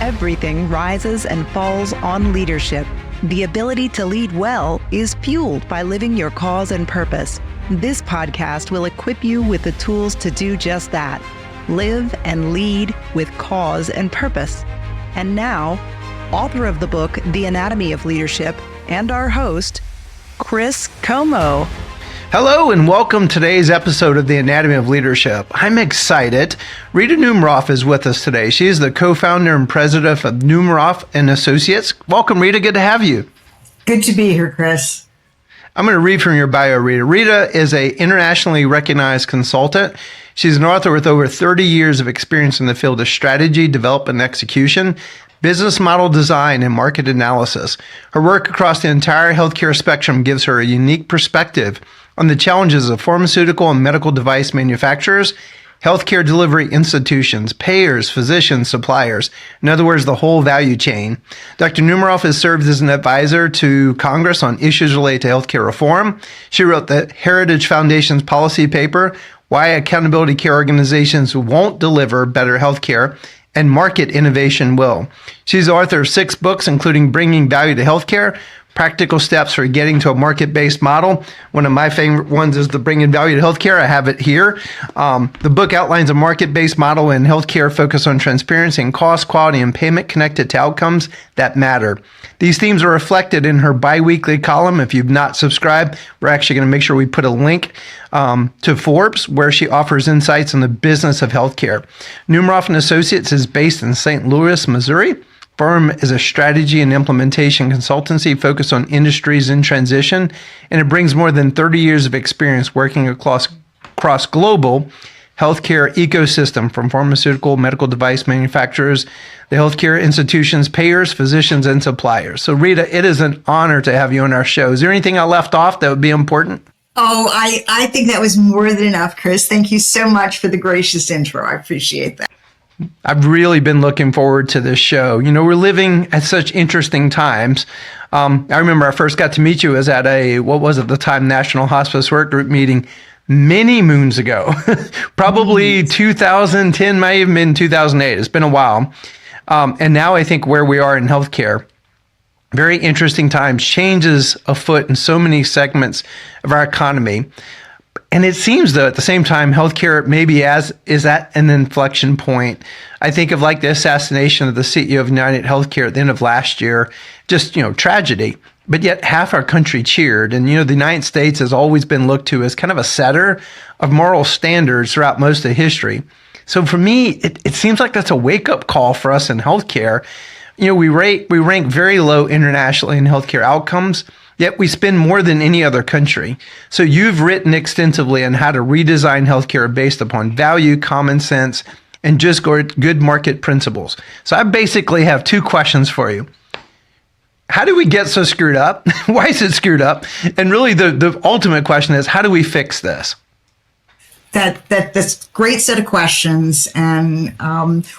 Everything rises and falls on leadership. The ability to lead well is fueled by living your cause and purpose. This podcast will equip you with the tools to do just that. Live and lead with cause and purpose. And now, author of the book, The Anatomy of Leadership, and our host, Chris Comeaux. Hello and welcome to today's episode of The Anatomy of Leadership. I'm excited. Rita Numerof is with us today. She is the co-founder and president of Numerof Associates. Welcome, Rita. Good to have you. Good to be here, Chris. I'm going to read from your bio, Rita. Rita is an internationally recognized consultant. She's an author with over 30 years of experience in the field of strategy, development, and execution, business model design, and market analysis. Her work across the entire healthcare spectrum gives her a unique perspective on the challenges of pharmaceutical and medical device manufacturers, healthcare delivery institutions, payers, physicians, suppliers. In other words, the whole value chain. Dr. Numerof has served as an advisor to Congress on issues related to healthcare reform. She wrote the Heritage Foundation's policy paper, Why Accountability Care Organizations Won't Deliver Better Healthcare, and Market Innovation Will. She's the author of 6 books, including Bringing Value to Healthcare, Practical Steps for Getting to a Market-Based Model. One of my favorite ones is the Bringing Value to Healthcare. I have it here. The book outlines a market-based model in healthcare focused on transparency and cost, quality, and payment connected to outcomes that matter. These themes are reflected in her bi-weekly column. If you've not subscribed, we're actually going to make sure we put a link to Forbes, where she offers insights on the business of healthcare. Numerof Associates is based in St. Louis, Missouri. Firm is a strategy and implementation consultancy focused on industries in transition, and it brings more than 30 years of experience working across global healthcare ecosystem, from pharmaceutical, medical device manufacturers, the healthcare institutions, payers, physicians, and suppliers. So Rita, it is an honor to have you on our show. Is there anything I left off that would be important? Oh, I think that was more than enough, Chris. Thank you so much for the gracious intro. I appreciate that. I've really been looking forward to this show. You know, we're living at such interesting times. I remember I first got to meet you was at at the time, National Hospice Work Group meeting many moons ago. Probably 2010, might have been 2008. It's been a while. And now I think where we are in healthcare, very interesting times, changes afoot in so many segments of our economy. And it seems, though, at the same time, healthcare maybe is at an inflection point. I think of like the assassination of the CEO of United Healthcare at the end of last year, just, tragedy. But yet half our country cheered. And, the United States has always been looked to as kind of a setter of moral standards throughout most of history. So for me, it seems like that's a wake-up call for us in healthcare. We rank very low internationally in healthcare outcomes, yet we spend more than any other country. So you've written extensively on how to redesign healthcare based upon value, common sense, and just good market principles. So I basically have 2 questions for you. How do we get so screwed up? Why is it screwed up? And really the ultimate question is, how do we fix this? That's a great set of questions. And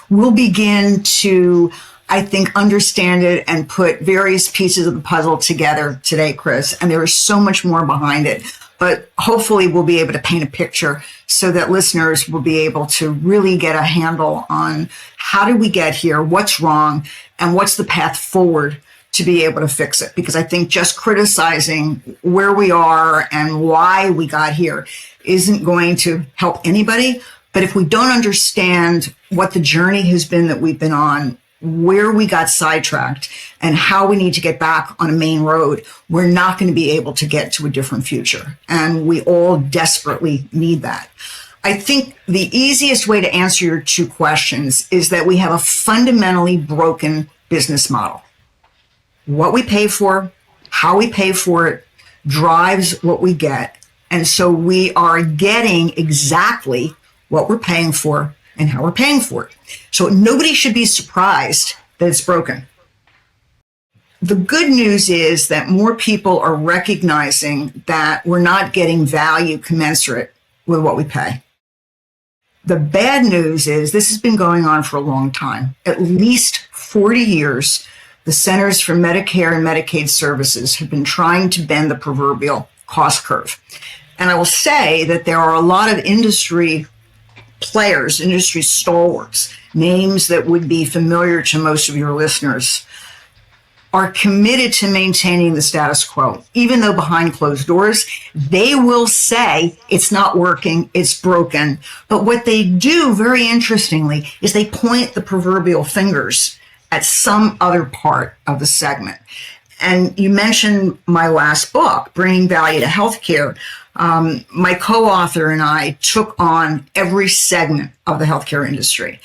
we'll begin to, I think, understand it and put various pieces of the puzzle together today, Chris. And there is so much more behind it. But hopefully we'll be able to paint a picture so that listeners will be able to really get a handle on how did we get here, what's wrong, and what's the path forward to be able to fix it. Because I think just criticizing where we are and why we got here isn't going to help anybody. But if we don't understand what the journey has been that we've been on, where we got sidetracked, and how we need to get back on a main road, we're not going to be able to get to a different future. And we all desperately need that. I think the easiest way to answer your 2 questions is that we have a fundamentally broken business model. What we pay for, how we pay for it, drives what we get. And so we are getting exactly what we're paying for and how we're paying for it. So nobody should be surprised that it's broken. The good news is that more people are recognizing that we're not getting value commensurate with what we pay. The bad news is this has been going on for a long time, at least 40 years. The Centers for Medicare and Medicaid Services have been trying to bend the proverbial cost curve. And I will say that there are a lot of industry players, industry stalwarts, names that would be familiar to most of your listeners, are committed to maintaining the status quo. Even though behind closed doors, they will say it's not working, it's broken. But what they do, very interestingly, is they point the proverbial fingers at some other part of the segment. And you mentioned my last book, Bringing Value to Healthcare. My co-author and I took on every segment of the healthcare industry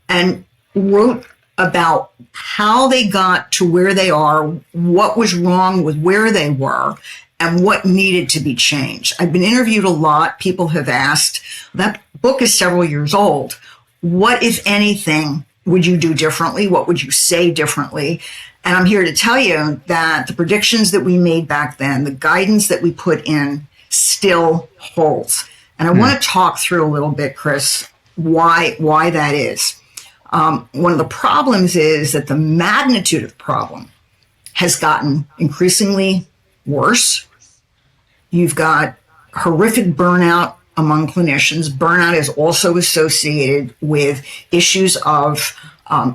and wrote about how they got to where they are, what was wrong with where they were, and what needed to be changed. I've been interviewed a lot. People have asked, that book is several years old. What, if anything, would you do differently? What would you say differently? And I'm here to tell you that the predictions that we made back then, the guidance that we put in, still holds. And I want to talk through a little bit, Chris, why that is. One of the problems is that the magnitude of the problem has gotten increasingly worse. You've got horrific burnout among clinicians. Burnout is also associated with issues of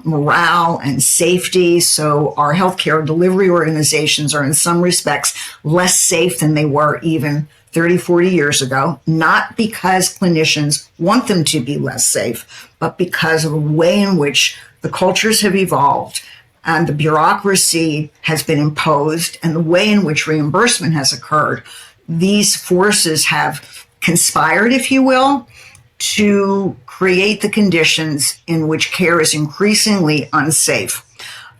morale and safety. So our healthcare delivery organizations are in some respects less safe than they were even 30, 40 years ago, not because clinicians want them to be less safe, but because of the way in which the cultures have evolved and the bureaucracy has been imposed and the way in which reimbursement has occurred. These forces have conspired, if you will, to create the conditions in which care is increasingly unsafe.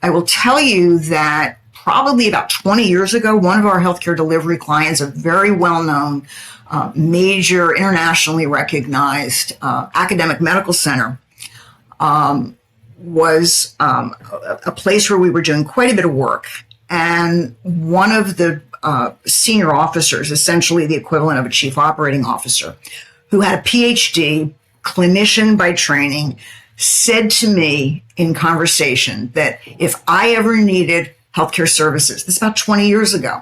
I will tell you that probably about 20 years ago, one of our healthcare delivery clients, a very well-known, major, internationally recognized academic medical center, was a place where we were doing quite a bit of work. And one of the senior officers, essentially the equivalent of a chief operating officer, who had a PhD, clinician by training, said to me in conversation that if I ever needed healthcare services, this is about 20 years ago,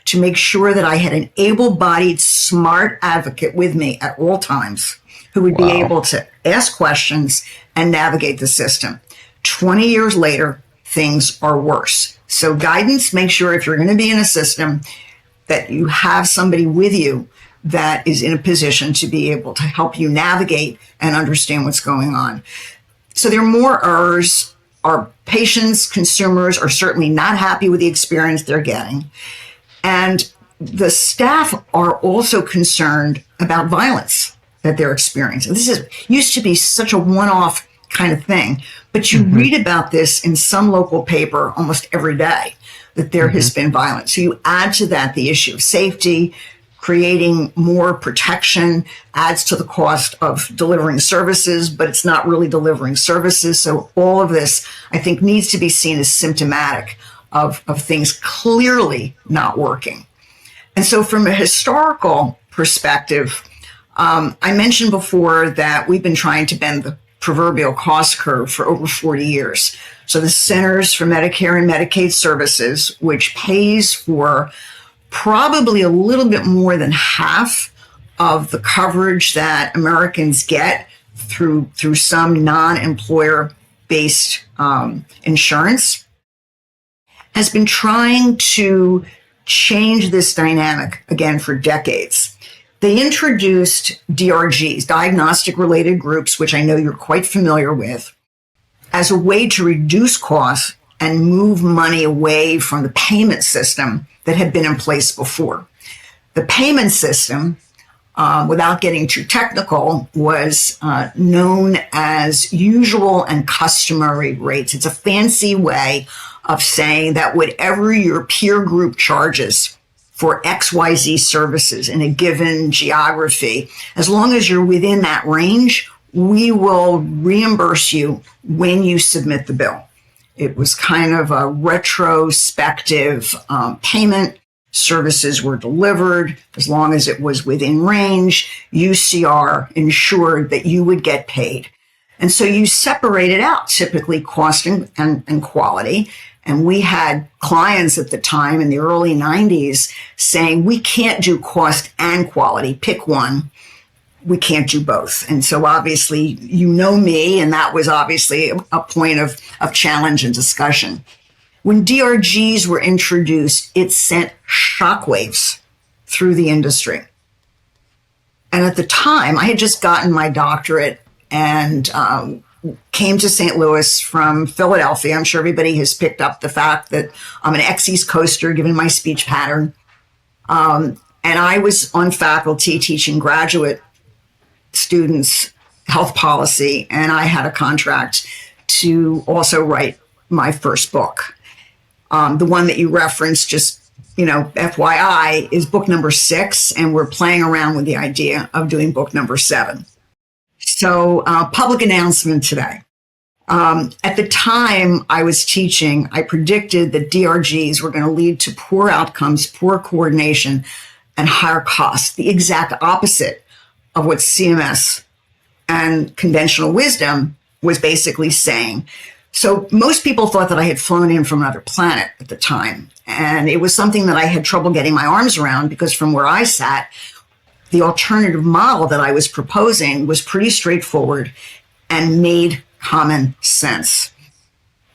to make sure that I had an able-bodied, smart advocate with me at all times who would be able to ask questions and navigate the system. 20 years later, things are worse. So guidance, make sure if you're going to be in a system that you have somebody with you that is in a position to be able to help you navigate and understand what's going on. So there are more errors. Our patients, consumers are certainly not happy with the experience they're getting. And the staff are also concerned about violence that they're experiencing. Used to be such a one-off kind of thing, but you read about this in some local paper almost every day, that there has been violence. So you add to that the issue of safety, creating more protection adds to the cost of delivering services, but it's not really delivering services. So all of this, I think, needs to be seen as symptomatic of things clearly not working. And so from a historical perspective, I mentioned before that we've been trying to bend the proverbial cost curve for over 40 years. So the Centers for Medicare and Medicaid Services, which pays for probably a little bit more than half of the coverage that Americans get through some non-employer-based insurance, has been trying to change this dynamic again for decades. They introduced DRGs, diagnostic-related groups, which I know you're quite familiar with, as a way to reduce costs and move money away from the payment system that had been in place before. The payment system, without getting too technical, was known as usual and customary rates. It's a fancy way of saying that whatever your peer group charges for XYZ services in a given geography, as long as you're within that range, we will reimburse you when you submit the bill. It was kind of a retrospective payment. Services were delivered as long as it was within range. UCR ensured that you would get paid. And so you separated out typically cost and quality. And we had clients at the time in the early 90s saying, we can't do cost and quality, pick one. we can't do both. And so obviously, you know me, and that was obviously a point of challenge and discussion. When DRGs were introduced, it sent shockwaves through the industry. And at the time, I had just gotten my doctorate and came to St. Louis from Philadelphia. I'm sure everybody has picked up the fact that I'm an ex-East Coaster, given my speech pattern. And I was on faculty teaching graduate students health policy, and I had a contract to also write my first book. The one that you referenced, just, FYI, is book number 6, and we're playing around with the idea of doing book number 7. So, public announcement today. At the time I was teaching, I predicted that DRGs were going to lead to poor outcomes, poor coordination, and higher costs, the exact opposite of what CMS and conventional wisdom was basically saying. So most people thought that I had flown in from another planet at the time. And it was something that I had trouble getting my arms around, because from where I sat, the alternative model that I was proposing was pretty straightforward and made common sense.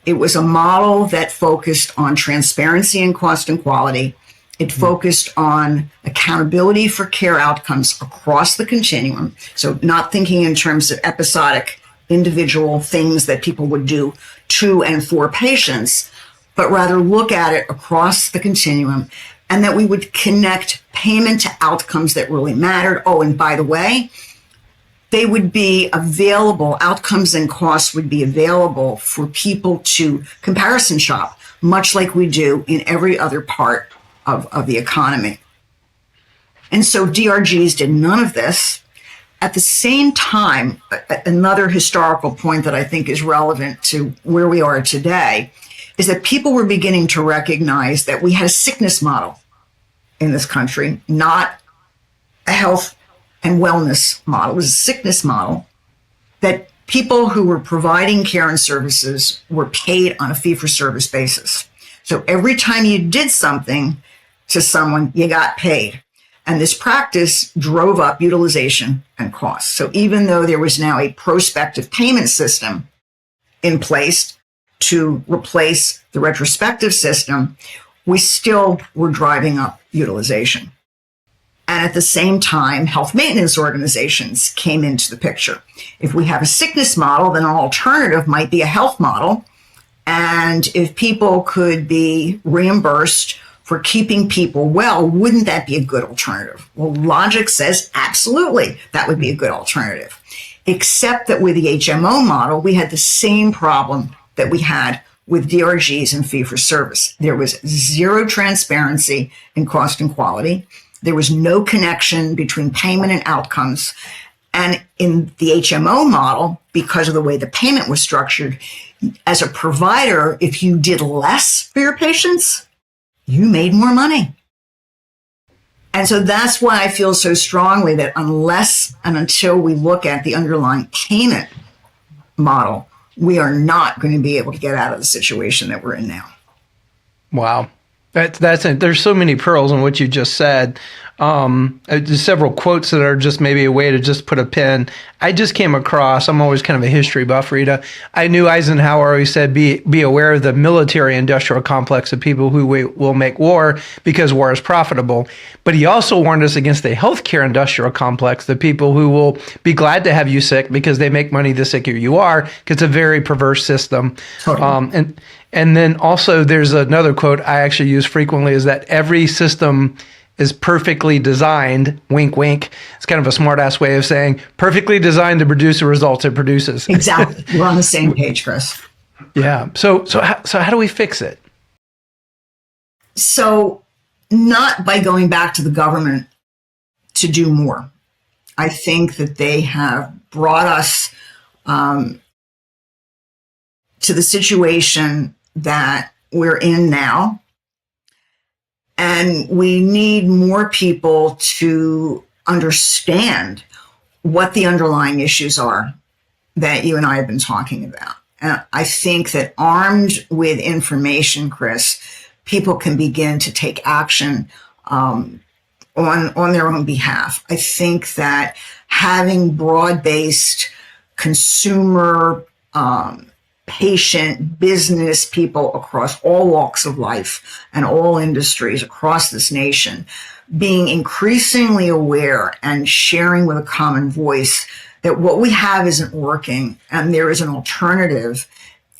It was a model that focused on transparency and cost and quality. It focused on accountability for care outcomes across the continuum. So not thinking in terms of episodic individual things that people would do to and for patients, but rather look at it across the continuum, and that we would connect payment to outcomes that really mattered. Oh, and by the way, they would be available, outcomes and costs would be available for people to comparison shop, much like we do in every other part of the economy. And so DRGs did none of this. At the same time, another historical point that I think is relevant to where we are today is that people were beginning to recognize that we had a sickness model in this country, not a health and wellness model. It was a sickness model, that people who were providing care and services were paid on a fee-for-service basis. So every time you did something to someone, you got paid. And this practice drove up utilization and costs. So even though there was now a prospective payment system in place to replace the retrospective system, we still were driving up utilization. And at the same time, health maintenance organizations came into the picture. If we have a sickness model, then an alternative might be a health model. And if people could be reimbursed for keeping people well, wouldn't that be a good alternative? Well, logic says absolutely, that would be a good alternative. Except that with the HMO model, we had the same problem that we had with DRGs and fee-for-service. There was zero transparency in cost and quality. There was no connection between payment and outcomes. And in the HMO model, because of the way the payment was structured, as a provider, if you did less for your patients, you made more money. And so that's why I feel so strongly that unless and until we look at the underlying payment model, we are not going to be able to get out of the situation that we're in now. Wow. That's it. There's so many pearls in what you just said. There's several quotes that are just maybe a way to just put a pin. I just came across, I'm always kind of a history buff, Rita. I knew Eisenhower always said, be aware of the military industrial complex of people who will make war because war is profitable. But he also warned us against the healthcare industrial complex, the people who will be glad to have you sick because they make money the sicker you are, because it's a very perverse system. Totally. And then also there's another quote I actually use frequently, is that every system is perfectly designed, wink, wink. It's kind of a smart ass way of saying perfectly designed to produce the results it produces. Exactly. We're on the same page, Chris. Yeah. So how do we fix it? So not by going back to the government to do more. I think that they have brought us to the situation that we're in now. And we need more people to understand what the underlying issues are that you and I have been talking about. And I think that armed with information, Chris, people can begin to take action on their own behalf. I think that having broad-based consumer, patient business people across all walks of life and all industries across this nation being increasingly aware and sharing with a common voice that what we have isn't working and there is an alternative,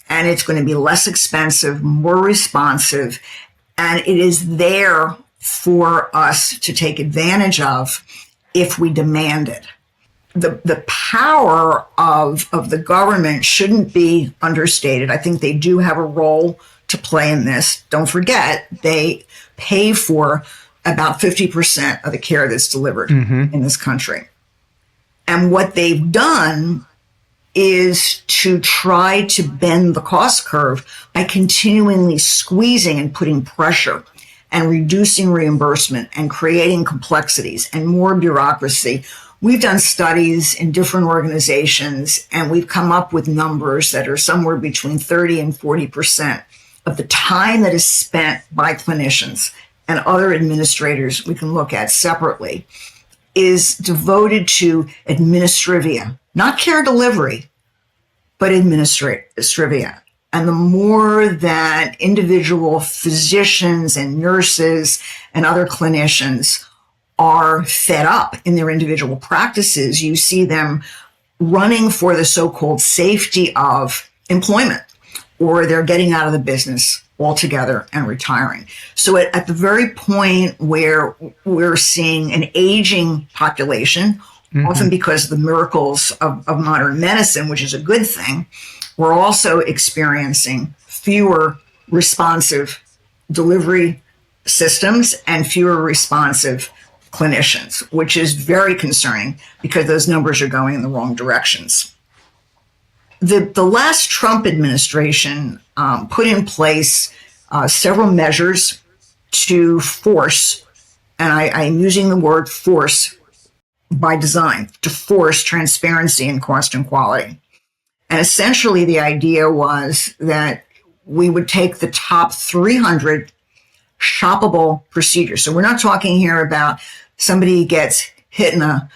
and it's going to be less expensive, more responsive, and it is there for us to take advantage of if we demand it. The power of the government shouldn't be understated. I think they do have a role to play in this. Don't forget, they pay for about 50% of the care that's delivered in this country. And what they've done is to try to bend the cost curve by continually squeezing and putting pressure and reducing reimbursement and creating complexities and more bureaucracy. We've done studies in different organizations, and we've come up with numbers that are somewhere between 30 and 40% of the time that is spent by clinicians and other administrators we can look at separately is devoted to administrivia, not care delivery, but administrivia. And the more that individual physicians and nurses and other clinicians are fed up in their individual practices, you see them running for the so-called safety of employment, or they're getting out of the business altogether and retiring. So at the very point where we're seeing an aging population, often because of the miracles of modern medicine, which is a good thing, we're also experiencing fewer responsive delivery systems and fewer responsive clinicians, which is very concerning because those numbers are going in the wrong directions. The last Trump administration put in place several measures to force, and I'm using the word force by design, to force transparency in cost and quality. And essentially the idea was that we would take the top 300 shoppable procedures. So we're not talking here about somebody gets hit in a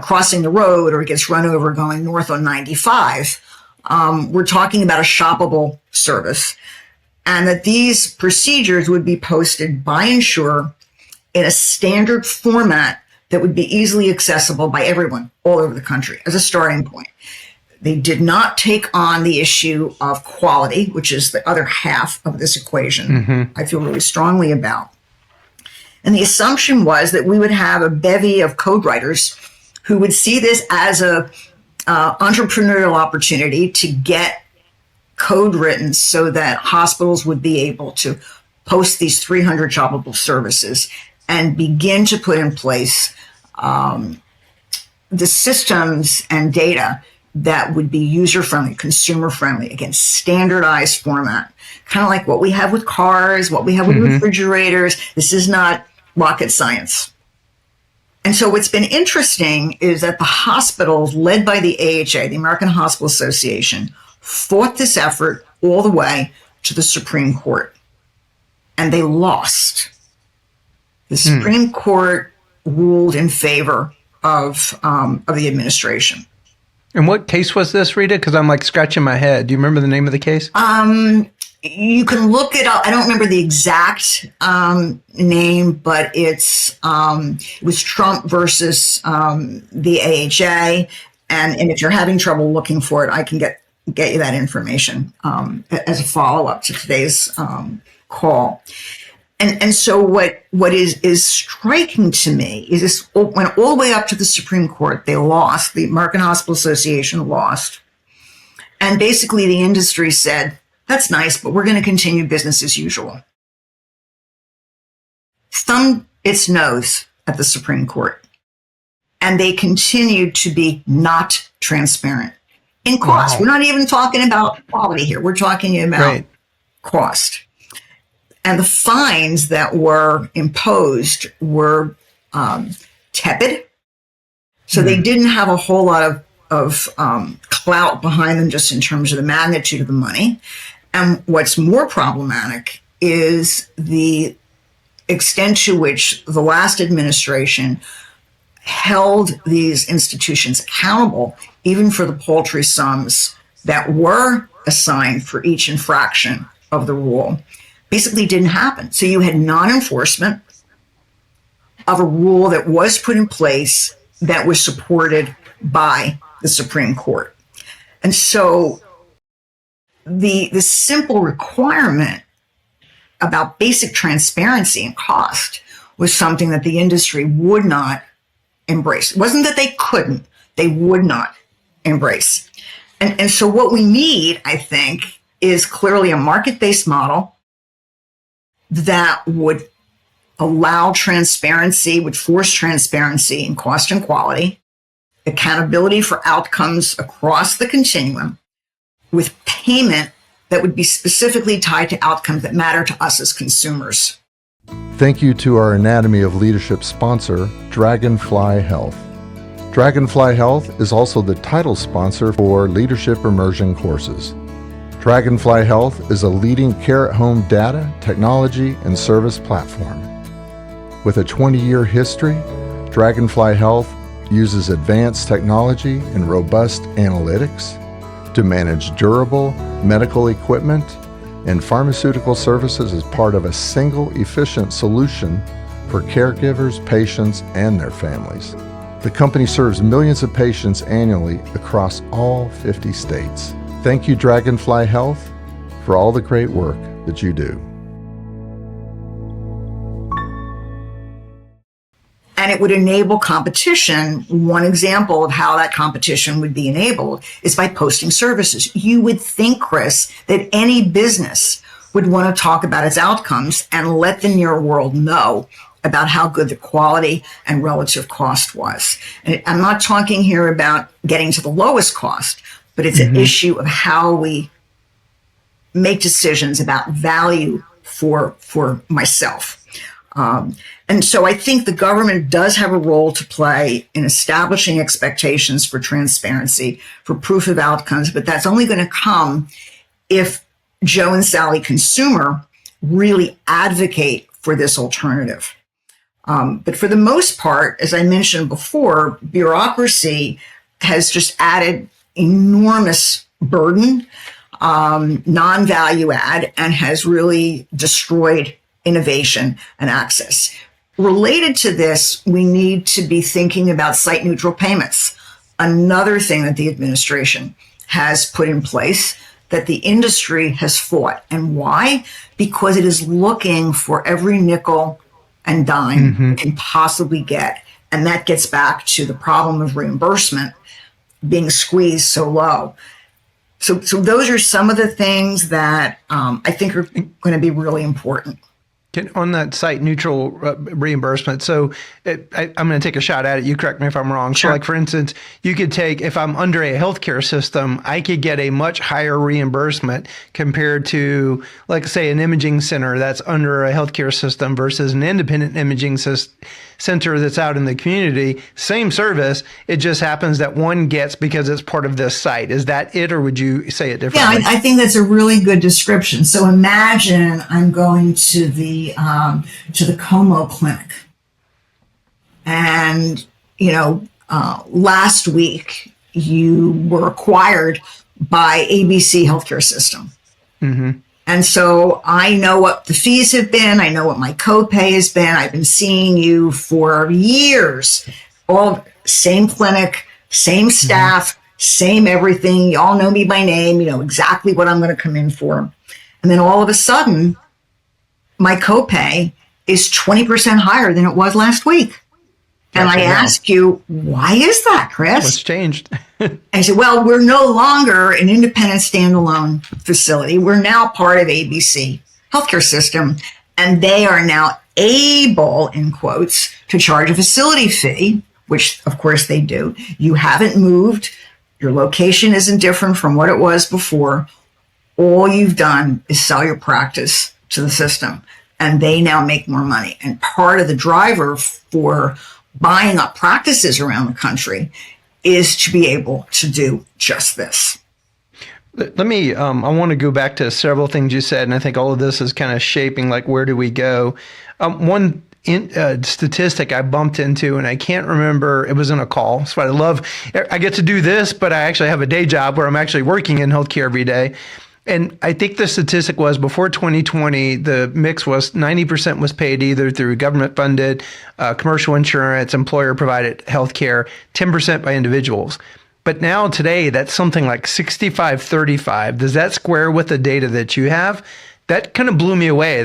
crossing the road or gets run over going north on 95. We're talking about a shoppable service, and that these procedures would be posted by insurer in a standard format that would be easily accessible by everyone all over the country as a starting point. They did not take on the issue of quality, which is the other half of this equation, I feel really strongly about. And the assumption was that we would have a bevy of code writers who would see this as a entrepreneurial opportunity to get code written so that hospitals would be able to post these 300 shoppable services and begin to put in place the systems and data that would be user-friendly, consumer-friendly, again, standardized format, kind of like what we have with cars, what we have with refrigerators. This is not rocket science. And so what's been interesting is that the hospitals, led by the AHA, the American Hospital Association, fought this effort all the way to the Supreme Court. And they lost. The Supreme Court ruled in favor of the administration. And what case was this, Rita? Because I'm like scratching my head. Do you remember the name of the case? You can look it up. I don't remember the exact name, but it was Trump versus the AHA. And if you're having trouble looking for it, I can get you that information as a follow-up to today's call. And so what is striking to me is this went all the way up to the Supreme Court. They lost. The American Hospital Association lost. And basically the industry said, that's nice, but we're going to continue business as usual. Thumbed its nose at the Supreme Court. And they continued to be not transparent in cost. Wow. We're not even talking about quality here. We're talking about cost. And the fines that were imposed were tepid. So they didn't have a whole lot of clout behind them just in terms of the magnitude of the money. And what's more problematic is the extent to which the last administration held these institutions accountable, even for the paltry sums that were assigned for each infraction of the rule, basically didn't happen. So you had non-enforcement of a rule that was put in place that was supported by the Supreme Court. And so the simple requirement about basic transparency and cost was something that the industry would not embrace. It wasn't that they couldn't, they would not embrace. And so what we need, I think, is clearly a market-based model that would allow transparency, would force transparency in cost and quality, accountability for outcomes across the continuum, with payment that would be specifically tied to outcomes that matter to us as consumers. Thank you to our Anatomy of Leadership sponsor, Dragonfly Health. Dragonfly Health is also the title sponsor for Leadership Immersion courses. Dragonfly Health is a leading care-at-home data, technology, and service platform. With a 20-year history, Dragonfly Health uses advanced technology and robust analytics to manage durable medical equipment and pharmaceutical services as part of a single efficient solution for caregivers, patients, and their families. The company serves millions of patients annually across all 50 states. Thank you, Dragonfly Health, for all the great work that you do. And it would enable competition. One example of how that competition would be enabled is by posting services. You would think, Chris, that any business would want to talk about its outcomes and let the near world know about how good the quality and relative cost was. And I'm not talking here about getting to the lowest cost, but it's an issue of how we make decisions about value for myself. And so I think the government does have a role to play in establishing expectations for transparency, for proof of outcomes, but that's only going to come if Joe and Sally consumer really advocate for this alternative. But for the most part, as I mentioned before, bureaucracy has just added enormous burden, non-value add, and has really destroyed innovation and access. Related to this, we need to be thinking about site neutral payments, another thing that the administration has put in place that the industry has fought. And why? Because it is looking for every nickel and dime it can possibly get. And that gets back to the problem of reimbursement being squeezed so low. So those are some of the things that I think are going to be really important. On that site neutral reimbursement, so I'm going to take a shot at it. You correct me if I'm wrong. Sure. So like, for instance, you could take, if I'm under a healthcare system, I could get a much higher reimbursement compared to, like, say, an imaging center that's under a healthcare system versus an independent imaging center that's out in the community. Same service. It just happens that one gets because it's part of this site. Is that it, or would you say it differently? Yeah, I think that's a really good description. So imagine I'm going to the Comeaux clinic, and last week you were acquired by ABC Healthcare System. And so I know what the fees have been. I know what my copay has been. I've been seeing you for years. All same clinic, same staff, same everything. You all know me by name. You know exactly what I'm going to come in for. And then all of a sudden, my copay is 20% higher than it was last week. And I ask you, why is that, Chris? What's changed? And I said, well, we're no longer an independent standalone facility. We're now part of ABC Healthcare System, and they are now able, in quotes, to charge a facility fee, which of course they do. You haven't moved. Your location isn't different from what it was before. All you've done is sell your practice to the system, and they now make more money. And part of the driver for buying up practices around the country is to be able to do just this. Let me, I want to go back to several things you said, and I think all of this is kind of shaping, like, where do we go? One statistic I bumped into, and I can't remember, it was in a call. So I get to do this, but I actually have a day job where I'm actually working in healthcare every day. And I think the statistic was before 2020, the mix was 90% was paid either through government funded, commercial insurance, employer provided healthcare, 10% by individuals. But now today, that's something like 65-35. Does that square with the data that you have? That kind of blew me away.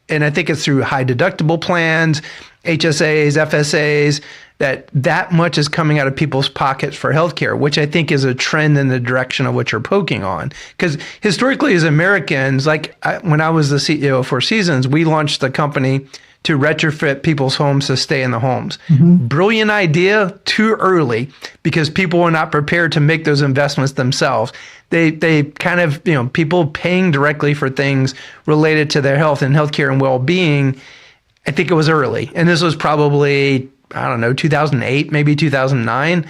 And I think it's through high deductible plans, HSAs, FSAs, that much is coming out of people's pockets for healthcare, which I think is a trend in the direction of what you're poking on. Because historically, as Americans, when I was the CEO of Four Seasons, we launched the company to retrofit people's homes to stay in the homes. Mm-hmm. Brilliant idea, too early, because people were not prepared to make those investments themselves. They kind of, people paying directly for things related to their health and healthcare and well-being. I think it was early. And this was probably, 2008, maybe 2009.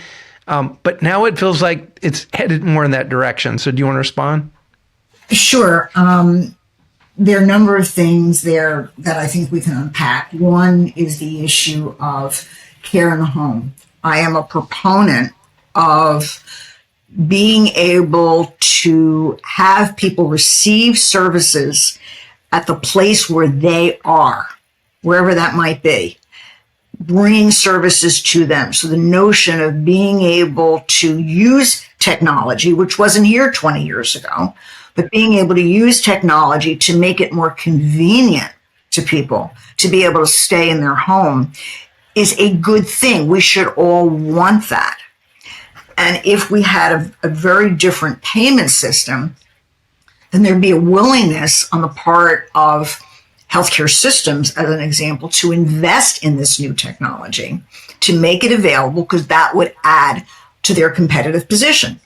But now it feels like it's headed more in that direction. So do you want to respond? Sure. There are a number of things there that I think we can unpack. One is the issue of care in the home. I am a proponent of being able to have people receive services at the place where they are, wherever that might be, bringing services to them. So the notion of being able to use technology, which wasn't here 20 years ago, but being able to use technology to make it more convenient to people to be able to stay in their home is a good thing. We should all want that. And if we had a very different payment system, then there'd be a willingness on the part of healthcare systems, as an example, to invest in this new technology, to make it available, because that would add to their competitive position.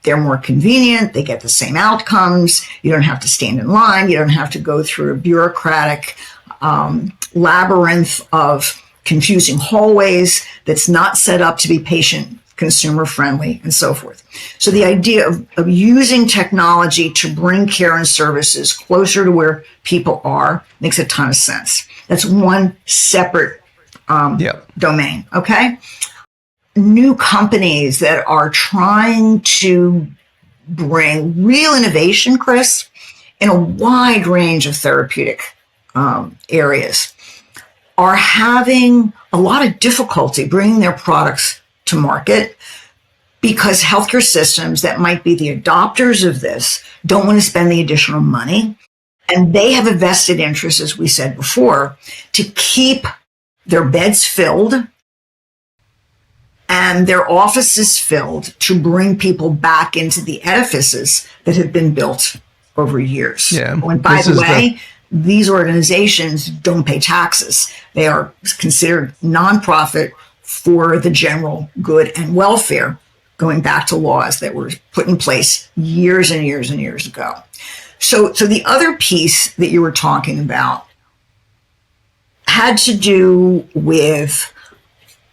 They're more convenient. They get the same outcomes. You don't have to stand in line. You don't have to go through a bureaucratic labyrinth of confusing hallways that's not set up to be patient, consumer friendly, and so forth. So the idea of using technology to bring care and services closer to where people are makes a ton of sense. That's one separate domain, okay? New companies that are trying to bring real innovation, Chris, in a wide range of therapeutic areas are having a lot of difficulty bringing their products to market because healthcare systems that might be the adopters of this don't want to spend the additional money. And they have a vested interest, as we said before, to keep their beds filled and their offices filled to bring people back into the edifices that have been built over years. Yeah. And by the way, these organizations don't pay taxes. They are considered nonprofit for the general good and welfare, going back to laws that were put in place years and years and years ago. So the other piece that you were talking about had to do with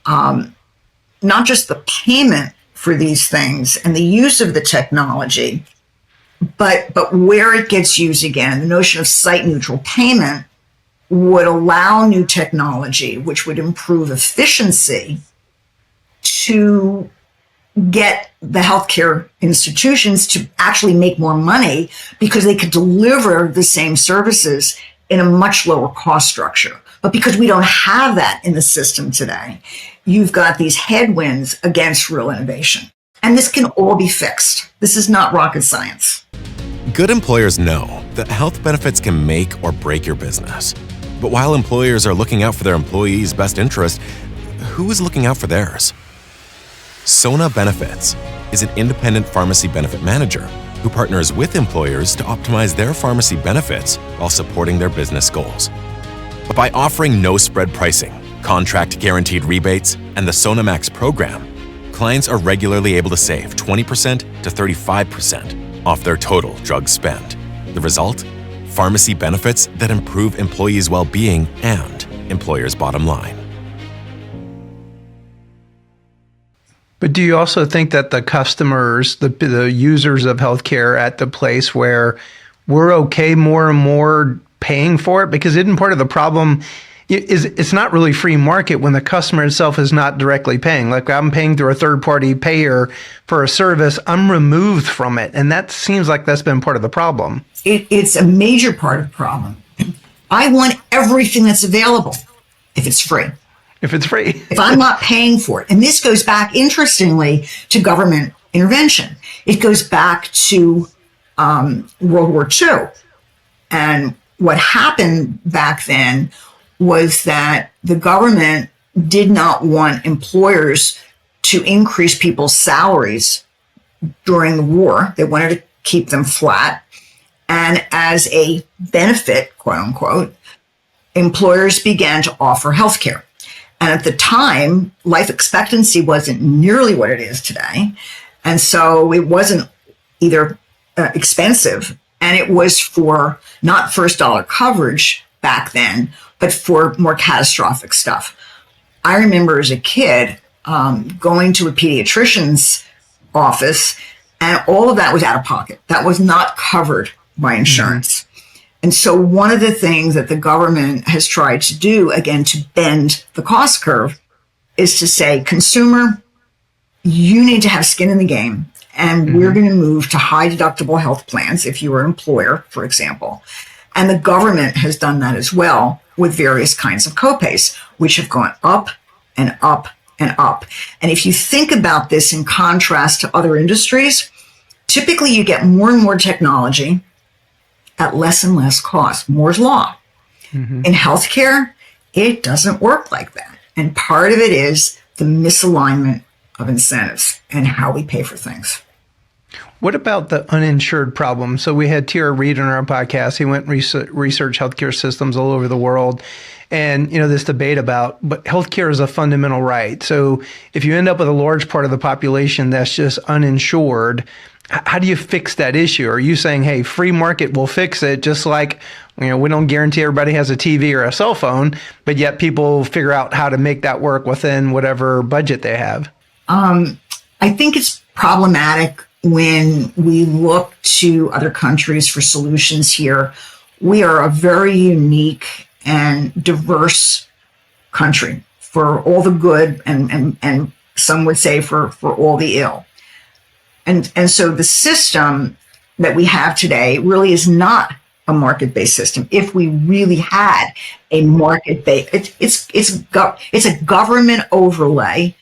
not just the payment for these things and the use of the technology, but where it gets used again. The notion of site-neutral payment would allow new technology, which would improve efficiency, to get the healthcare institutions to actually make more money because they could deliver the same services in a much lower cost structure. But because we don't have that in the system today, you've got these headwinds against real innovation. And this can all be fixed. This is not rocket science. Good employers know that health benefits can make or break your business. But while employers are looking out for their employees' best interest, who is looking out for theirs? Sona Benefits is an independent pharmacy benefit manager who partners with employers to optimize their pharmacy benefits while supporting their business goals. But by offering no-spread pricing, contract guaranteed rebates, and the Sona Max program, clients are regularly able to save 20% to 35% off their total drug spend. The result? Pharmacy benefits that improve employees' well-being and employers' bottom line. But do you also think that the customers, the users of healthcare at the place where we're okay more and more paying for it? Because isn't part of the problem is it's not really free market when the customer itself is not directly paying. Like I'm paying through a third party payer for a service, I'm removed from it. And that seems like that's been part of the problem. It's a major part of the problem. I want everything that's available if it's free. If it's free. If I'm not paying for it. And this goes back, interestingly, to government intervention. It goes back to World War II. And what happened back then was that the government did not want employers to increase people's salaries during the war. They wanted to keep them flat. And as a benefit, quote unquote, employers began to offer health care. And at the time, life expectancy wasn't nearly what it is today. And so it wasn't either expensive, and it was for not first dollar coverage back then, but for more catastrophic stuff. I remember as a kid going to a pediatrician's office, and all of that was out of pocket. That was not covered by insurance. And so one of the things that the government has tried to do, again, to bend the cost curve, is to say, consumer, you need to have skin in the game. And we're going to move to high deductible health plans if you were an employer, for example. And the government has done that as well with various kinds of copays, which have gone up and up and up. And if you think about this in contrast to other industries, typically you get more and more technology at less and less cost. Moore's law. In healthcare, it doesn't work like that. And part of it is the misalignment of incentives and how we pay for things. What about the uninsured problem? So we had T.R. Reid on our podcast. He went research healthcare systems all over the world. And, this debate about, but healthcare is a fundamental right. So if you end up with a large part of the population that's just uninsured, how do you fix that issue? Are you saying, hey, free market will fix it, just like, we don't guarantee everybody has a TV or a cell phone, but yet people figure out how to make that work within whatever budget they have? I think it's problematic when we look to other countries for solutions here. We are a very unique and diverse country for all the good and some would say for all the ill. And so the system that we have today really is not a market-based system. If we really had a market-based, it's a government overlay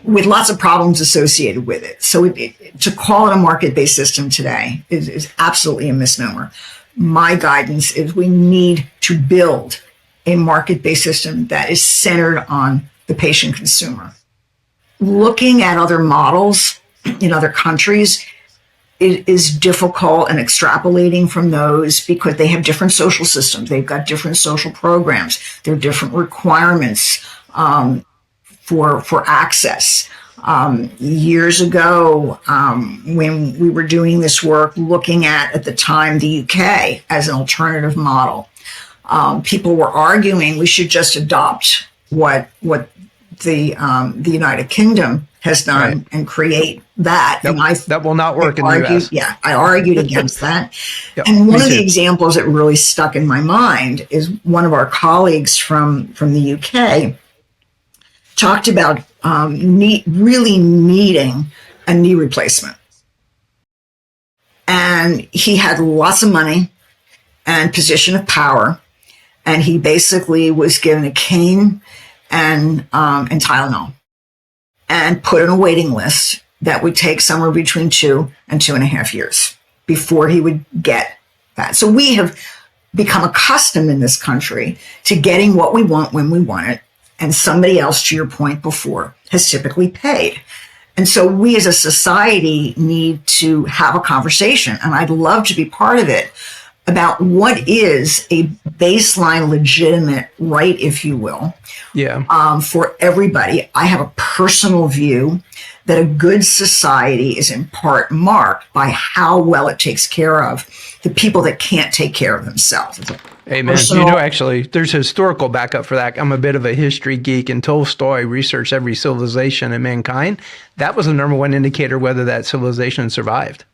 with lots of problems associated with it. So to call it a market-based system today is absolutely a misnomer. My guidance is we need to build a market-based system that is centered on the patient consumer. Looking at other models in other countries, it is difficult, and extrapolating from those because they have different social systems. They've got different social programs. There are different requirements for access. Years ago, when we were doing this work, looking at the time, the UK as an alternative model, people were arguing we should just adopt what the United Kingdom has done and create that. That will not work in the US. Yeah, I argued against that. Yep, and one of the examples that really stuck in my mind is one of our colleagues from the UK talked about really needing a knee replacement. And he had lots of money and position of power. And he basically was given a cane and Tylenol and put on a waiting list that would take somewhere between 2 and 2.5 years before he would get that. So we have become accustomed in this country to getting what we want when we want it. And somebody else, to your point before, has typically paid. And so we as a society need to have a conversation, and I'd love to be part of it, about what is a baseline legitimate right, if you will, for everybody. I have a personal view that a good society is in part marked by how well it takes care of the people that can't take care of themselves. Amen. Actually, there's historical backup for that. I'm a bit of a history geek, and Tolstoy researched every civilization in mankind. That was the number one indicator whether that civilization survived.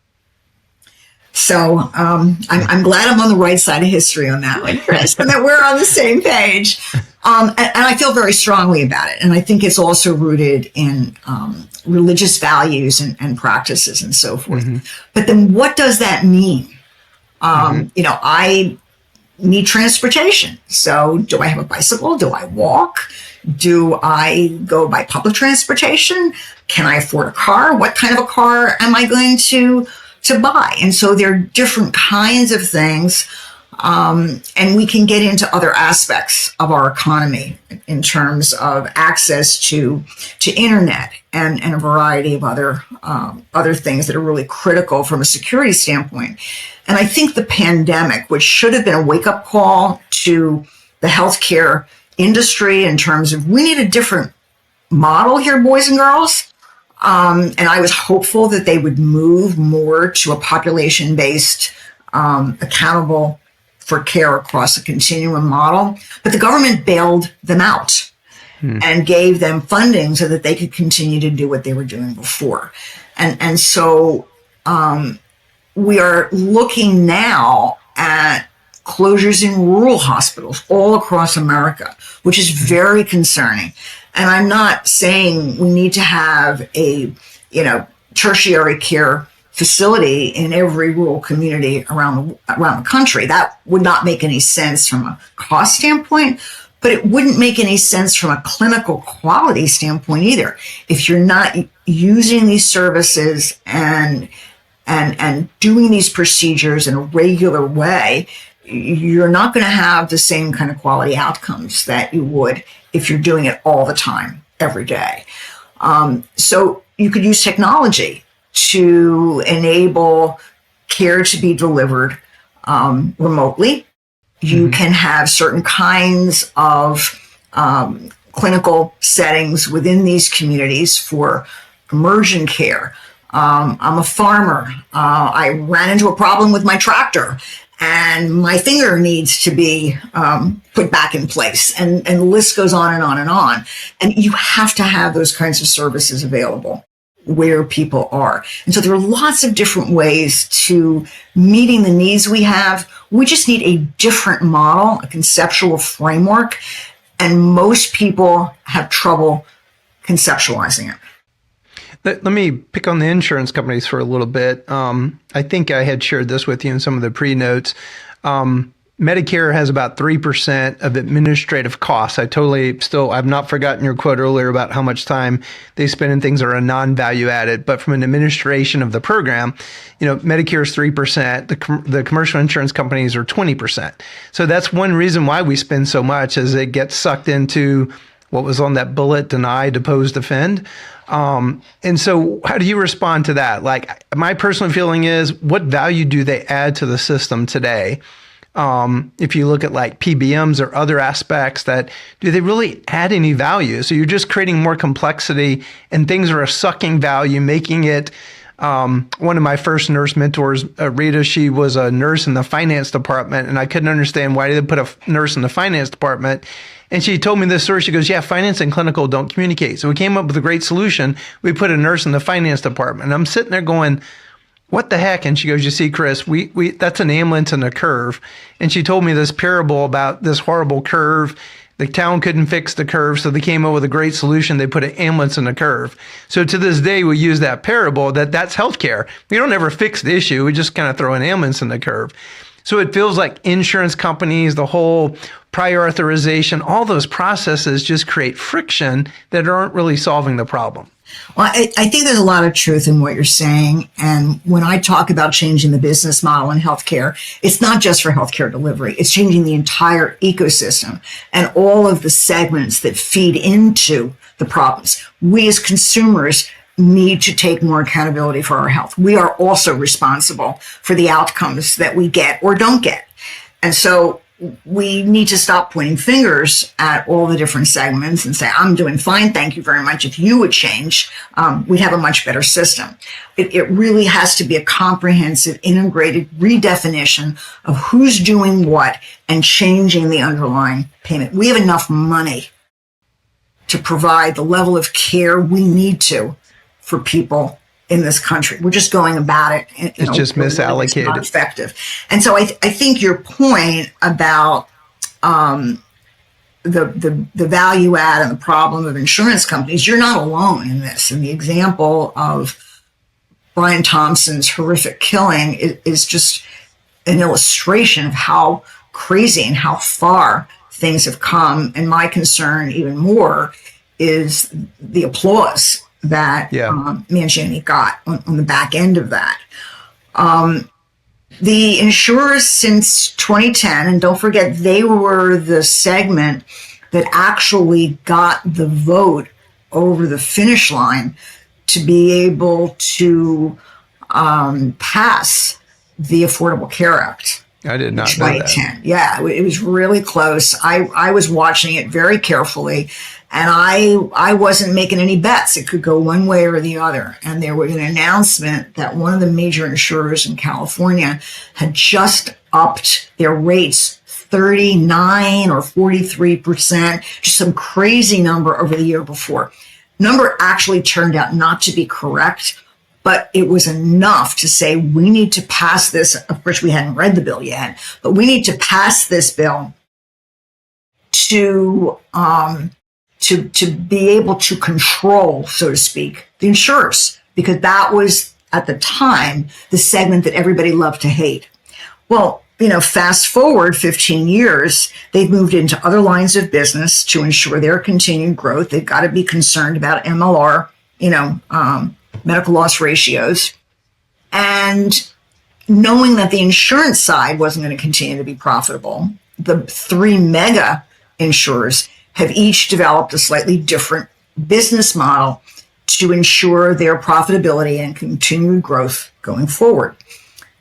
So I'm glad I'm on the right side of history on that one, Chris, and that we're on the same page. And I feel very strongly about it. And I think it's also rooted in religious values and practices and so forth. Mm-hmm. But then what does that mean? I need transportation. So do I have a bicycle? Do I walk? Do I go by public transportation? Can I afford a car? What kind of a car am I going to buy? And so there are different kinds of things. And we can get into other aspects of our economy in terms of access to internet and a variety of other things that are really critical from a security standpoint. And I think the pandemic, which should have been a wake-up call to the healthcare industry in terms of we need a different model here, boys and girls. And I was hopeful that they would move more to a population-based, accountable for care across a continuum model. But the government bailed them out and gave them funding so that they could continue to do what they were doing before. And so we are looking now at closures in rural hospitals all across America, which is very concerning. And I'm not saying we need to have a, tertiary care facility in every rural community around the country. That would not make any sense from a cost standpoint, but it wouldn't make any sense from a clinical quality standpoint either. If you're not using these services and doing these procedures in a regular way, you're not going to have the same kind of quality outcomes that you would if you're doing it all the time, every day. So you could use technology to enable care to be delivered remotely. You can have certain kinds of clinical settings within these communities for emergent care. I'm a farmer. I ran into a problem with my tractor and my finger needs to be put back in place. And the list goes on and on and on. And you have to have those kinds of services available where people are. And so there are lots of different ways to meeting the needs we have. We just need a different model, a conceptual framework. And most people have trouble conceptualizing it. Let me pick on the insurance companies for a little bit. I think I had shared this with you in some of the pre-notes. Medicare has about 3% of administrative costs. I've not forgotten your quote earlier about how much time they spend in things that are non-value added. But from an administration of the program, Medicare is 3%. The commercial insurance companies are 20%. So that's one reason why we spend so much, is it gets sucked into what was on that bullet: deny, depose, defend. And so how do you respond to that? Like, my personal feeling is, what value do they add to the system today? If you look at like PBMs or other aspects, do they really add any value? So you're just creating more complexity, and things are sucking value, making it. One of my first nurse mentors, Rita, she was a nurse in the finance department, and I couldn't understand why they put a nurse in the finance department. And she told me this story. She goes, yeah, finance and clinical don't communicate. So we came up with a great solution. We put a nurse in the finance department. And I'm sitting there going, what the heck? And she goes, you see, Chris, we that's an ambulance and a curve. And she told me this parable about this horrible curve. The town couldn't fix the curve, so they came up with a great solution. They put an ambulance in the curve. So to this day, we use that parable that's healthcare. We don't ever fix the issue. We just kind of throw an ambulance in the curve. So it feels like insurance companies, the whole prior authorization, all those processes just create friction that aren't really solving the problem. Well, I think there's a lot of truth in what you're saying. And when I talk about changing the business model in healthcare, it's not just for healthcare delivery. It's changing the entire ecosystem and all of the segments that feed into the problems. We as consumers need to take more accountability for our health. We are also responsible for the outcomes that we get or don't get. And so we need to stop pointing fingers at all the different segments and say, I'm doing fine, thank you very much. If you would change, we'd have a much better system. It really has to be a comprehensive, integrated redefinition of who's doing what and changing the underlying payment. We have enough money to provide the level of care we need to for people in this country. We're just going about it. It's just misallocated. It's not effective. And so I think your point about the value add and the problem of insurance companies, you're not alone in this. And the example of Brian Thompson's horrific killing is just an illustration of how crazy and how far things have come. And my concern even more is the applause that Mangione got on the back end of that. The insurers since 2010, and don't forget, they were the segment that actually got the vote over the finish line to be able to pass the Affordable Care Act. I did not know that. Yeah, it was really close. I was watching it very carefully, and I wasn't making any bets. It could go one way or the other. And there was an announcement that one of the major insurers in California had just upped their rates 39 or 43%, just some crazy number over the year before. Number actually turned out not to be correct, but it was enough to say we need to pass this. Of course, we hadn't read the bill yet, but we need to pass this bill to be able to control, so to speak, the insurers, because that was at the time the segment that everybody loved to hate. Well, fast forward 15 years, they've moved into other lines of business to ensure their continued growth. They've got to be concerned about MLR, medical loss ratios, and knowing that the insurance side wasn't going to continue to be profitable, the three mega insurers have each developed a slightly different business model to ensure their profitability and continued growth going forward.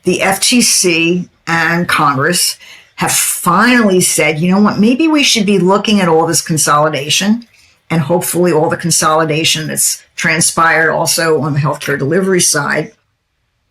The FTC and Congress have finally said, you know what, maybe we should be looking at all this consolidation, and hopefully all the consolidation that's transpired also on the healthcare delivery side,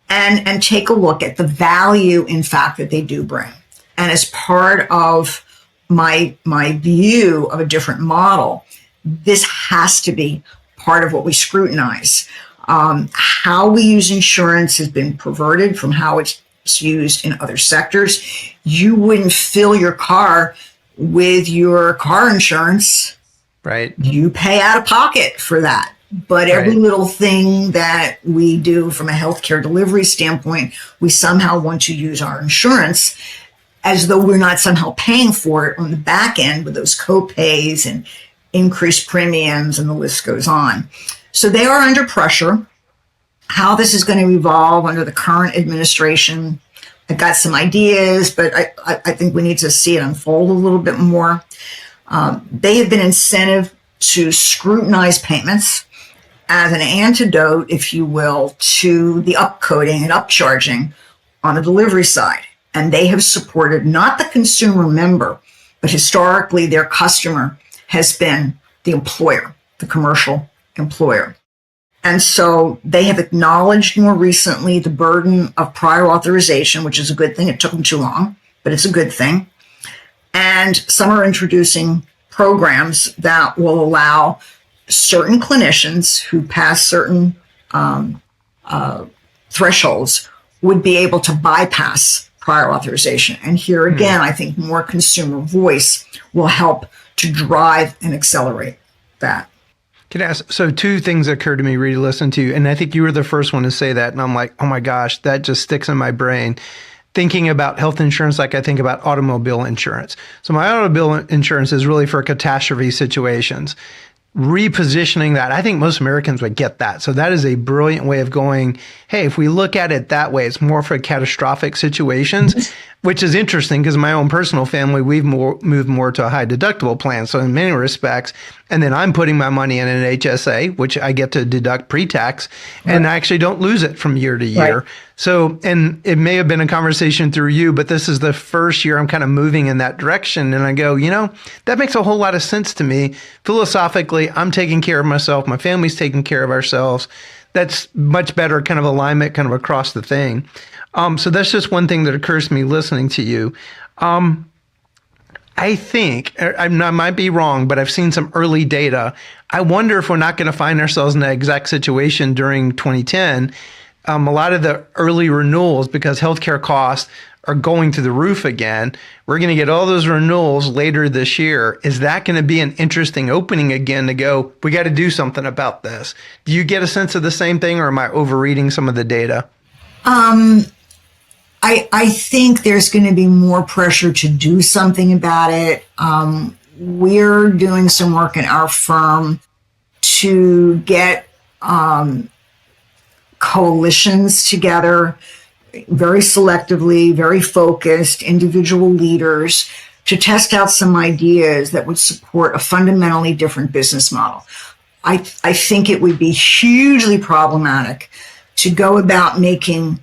and take a look at the value, in fact, that they do bring. And as part of my view of a different model, this has to be part of what we scrutinize. How we use insurance has been perverted from how it's used in other sectors. You wouldn't fill your car with your car insurance. Right. You pay out of pocket for that. But every little thing that we do from a healthcare delivery standpoint, we somehow want to use our insurance as though we're not somehow paying for it on the back end with those co-pays and increased premiums, and the list goes on. So they are under pressure. How this is going to evolve under the current administration, I've got some ideas, but I think we need to see it unfold a little bit more. They have been incentive to scrutinize payments as an antidote, if you will, to the upcoding and upcharging on the delivery side. And they have supported not the consumer member, but historically their customer has been the employer, the commercial employer. And so they have acknowledged more recently the burden of prior authorization, which is a good thing. It took them too long, but it's a good thing. And some are introducing programs that will allow certain clinicians who pass certain thresholds would be able to bypass prior authorization. And here again, I think more consumer voice will help to drive and accelerate that. Can I ask, so two things occurred to me, Rita, listening to you, and I think you were the first one to say that, and I'm like, oh my gosh, that just sticks in my brain. Thinking about health insurance like I think about automobile insurance. So my automobile insurance is really for catastrophe situations. Repositioning that, I think most Americans would get that. So that is a brilliant way of going, hey, if we look at it that way, it's more for catastrophic situations, which is interesting because in my own personal family, we've moved more to a high deductible plan. So in many respects, and then I'm putting my money in an HSA, which I get to deduct pre-tax, and I actually don't lose it from year to year. Right. So, and it may have been a conversation through you, but this is the first year I'm kind of moving in that direction. And I go, that makes a whole lot of sense to me. Philosophically, I'm taking care of myself. My family's taking care of ourselves. That's much better kind of alignment kind of across the thing. So that's just one thing that occurs to me listening to you. I think, I might be wrong, but I've seen some early data. I wonder if we're not going to find ourselves in that exact situation during 2010. A lot of the early renewals, because healthcare costs are going to the roof again, we're going to get all those renewals later this year. Is that going to be an interesting opening again to go, we got to do something about this? Do you get a sense of the same thing, or am I overreading some of the data? I think there's going to be more pressure to do something about it. We're doing some work in our firm to get coalitions together, very selectively, very focused, individual leaders, to test out some ideas that would support a fundamentally different business model. I think it would be hugely problematic to go about making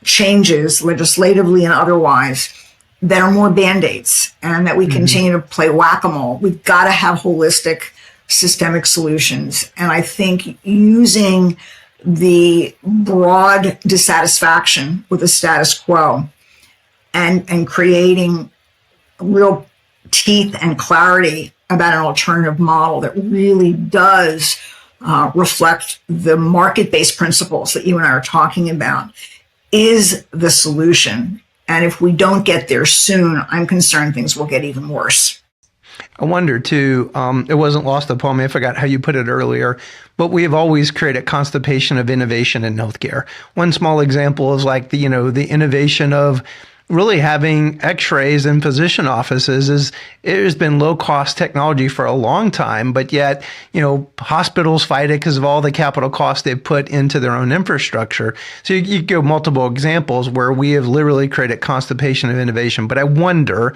changes legislatively and otherwise that are more band-aids, and that we continue to play whack-a-mole. We've got to have holistic systemic solutions. And I think using the broad dissatisfaction with the status quo and creating real teeth and clarity about an alternative model that really does reflect the market-based principles that you and I are talking about is the solution. And if we don't get there soon, I'm concerned things will get even worse. I wonder too, it wasn't lost upon me, I forgot how you put it earlier, but we have always created constipation of innovation in healthcare. One small example is like the innovation of really having x-rays in physician offices. It has been low cost technology for a long time, but yet, hospitals fight it because of all the capital costs they've put into their own infrastructure. So you go multiple examples where we have literally created constipation of innovation. But I wonder,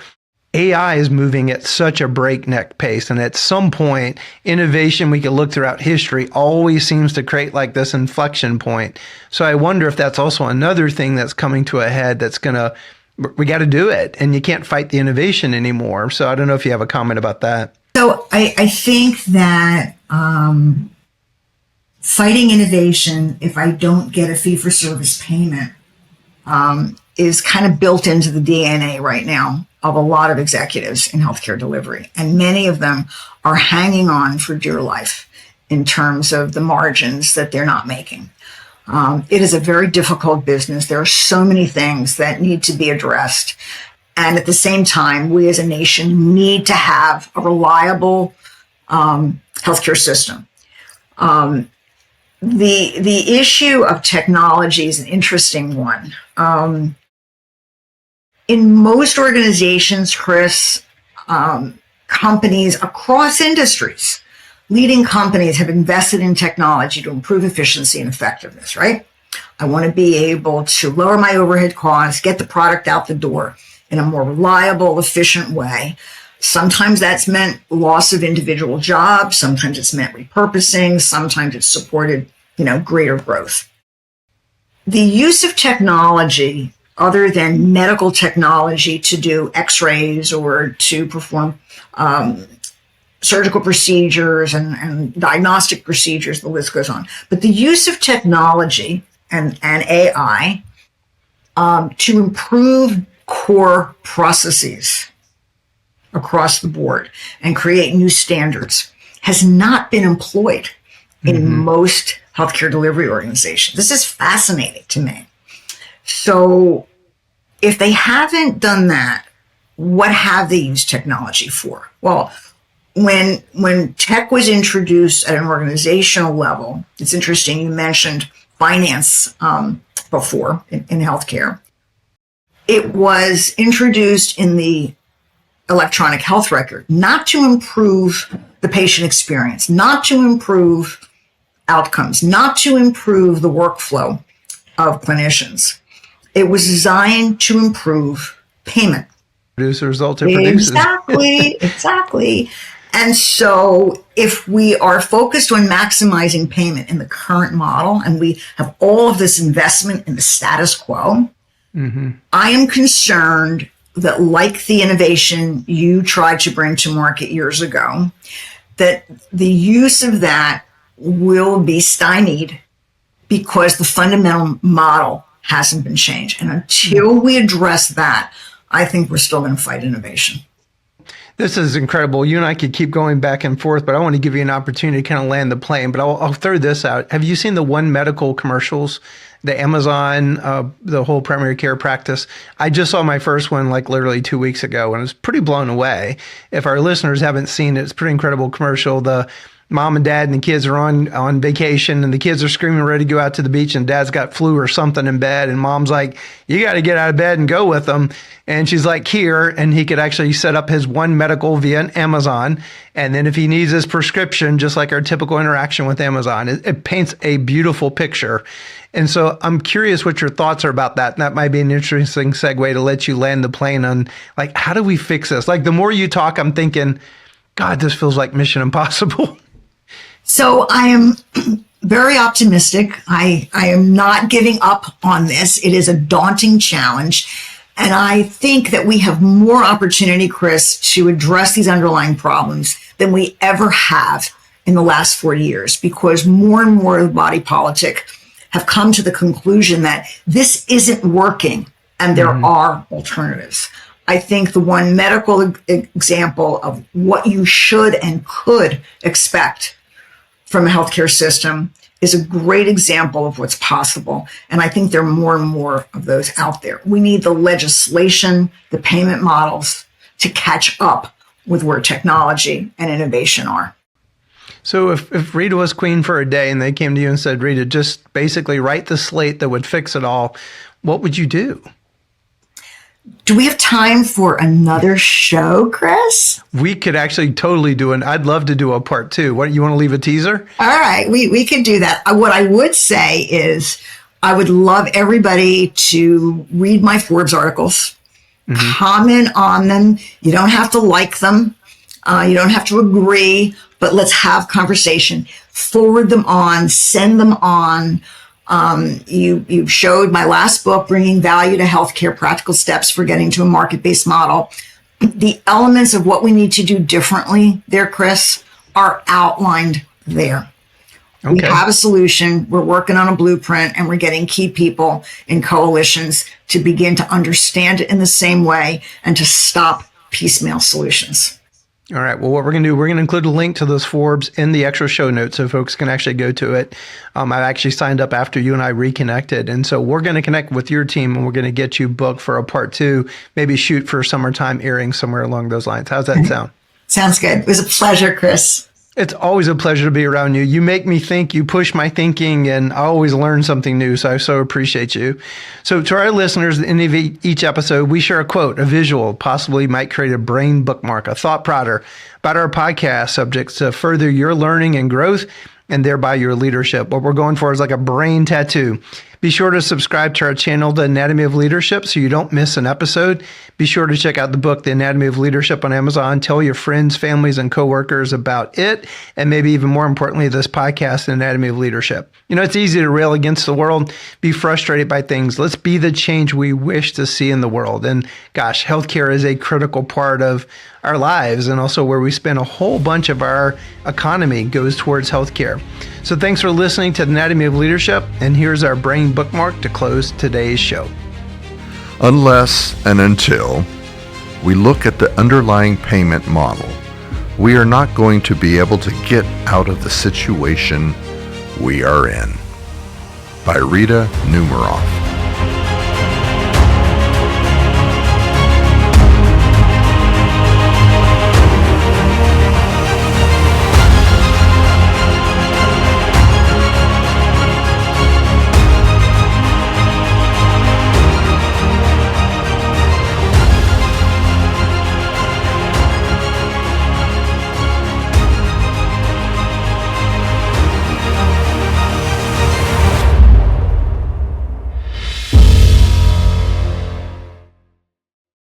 AI is moving at such a breakneck pace. And at some point, innovation, we can look throughout history, always seems to create like this inflection point. So I wonder if that's also another thing that's coming to a head that's we got to do it, and you can't fight the innovation anymore. So I don't know if you have a comment about that. So I think that fighting innovation, if I don't get a fee-for-service payment, is kind of built into the DNA right now of a lot of executives in healthcare delivery. And many of them are hanging on for dear life in terms of the margins that they're not making. It is a very difficult business. There are so many things that need to be addressed. And at the same time, we as a nation need to have a reliable healthcare system. The issue of technology is an interesting one. In most organizations, Chris, companies across industries, leading companies have invested in technology to improve efficiency and effectiveness, right? I want to be able to lower my overhead costs, get the product out the door in a more reliable, efficient way. Sometimes that's meant loss of individual jobs. Sometimes it's meant repurposing. Sometimes it's supported, greater growth. The use of technology, other than medical technology to do x-rays or to perform surgical procedures and diagnostic procedures, the list goes on. But the use of technology and AI to improve core processes across the board and create new standards has not been employed in most healthcare delivery organizations. This is fascinating to me. So if they haven't done that, what have they used technology for? Well, when tech was introduced at an organizational level, it's interesting, you mentioned finance before in healthcare. It was introduced in the electronic health record, not to improve the patient experience, not to improve outcomes, not to improve the workflow of clinicians. It was designed to improve payment. Produce a result it produces. Exactly. And so if we are focused on maximizing payment in the current model and we have all of this investment in the status quo, I am concerned that, like the innovation you tried to bring to market years ago, that the use of that will be stymied because the fundamental model hasn't been changed. And until we address that, I think we're still going to fight innovation. This is incredible. You and I could keep going back and forth, but I want to give you an opportunity to kind of land the plane. But I'll throw this out. Have you seen the One Medical commercials? The Amazon, the whole primary care practice. I just saw my first one like literally 2 weeks ago and I was pretty blown away. If our listeners haven't seen it, it's a pretty incredible commercial. The mom and dad and the kids are on vacation and the kids are screaming ready to go out to the beach and dad's got flu or something in bed and mom's like, you got to get out of bed and go with them. And she's like, here, and he could actually set up his One Medical via Amazon. And then if he needs his prescription, just like our typical interaction with Amazon, it paints a beautiful picture. And so I'm curious what your thoughts are about that. And that might be an interesting segue to let you land the plane on, like, how do we fix this? Like, the more you talk, I'm thinking, God, this feels like Mission Impossible. So I am very optimistic. I am not giving up on this. It is a daunting challenge. And I think that we have more opportunity, Chris, to address these underlying problems than we ever have in the last 40 years, because more and more of the body politic have come to the conclusion that this isn't working and there are alternatives. I think the One Medical example of what you should and could expect from a healthcare system is a great example of what's possible. And I think there are more and more of those out there. We need the legislation, the payment models to catch up with where technology and innovation are. So if Rita was queen for a day and they came to you and said, Rita, just basically write the slate that would fix it all, what would you do? Do we have time for another show, Chris? We could actually totally do I'd love to do a part 2. What, you want to leave a teaser? All right, we could do that. What I would say is I would love everybody to read my Forbes articles, comment on them. You don't have to like them. You don't have to agree, but let's have conversation. Forward them on, send them on. You showed my last book, Bringing Value to Healthcare, Practical Steps for Getting to a Market-Based Model. The elements of what we need to do differently there, Chris, are outlined there. Okay. We have a solution, we're working on a blueprint, and we're getting key people in coalitions to begin to understand it in the same way and to stop piecemeal solutions. All right. Well, what we're going to do, we're going to include a link to those Forbes in the extra show notes so folks can actually go to it. I actually signed up after you and I reconnected. And so we're going to connect with your team and we're going to get you booked for a part 2, maybe shoot for summertime airing somewhere along those lines. How's that sound? Sounds good. It was a pleasure, Chris. It's always a pleasure to be around you. You make me think, you push my thinking, and I always learn something new. So I so appreciate you. So to our listeners, at the end of each episode, we share a quote, a visual, possibly might create a brain bookmark, a thought prodder about our podcast subjects to further your learning and growth and thereby your leadership. What we're going for is like a brain tattoo. Be sure to subscribe to our channel, The Anatomy of Leadership, so you don't miss an episode. Be sure to check out the book, The Anatomy of Leadership, on Amazon. Tell your friends, families, and coworkers about it. And maybe even more importantly, this podcast, The Anatomy of Leadership. You know, it's easy to rail against the world, be frustrated by things. Let's be the change we wish to see in the world. And gosh, healthcare is a critical part of our lives, and also where we spend a whole bunch of our economy goes towards healthcare. So thanks for listening to The Anatomy of Leadership, and here's our brain bookmark to close today's show. Unless and until we look at the underlying payment model, we are not going to be able to get out of the situation we are in. By Rita Numerof.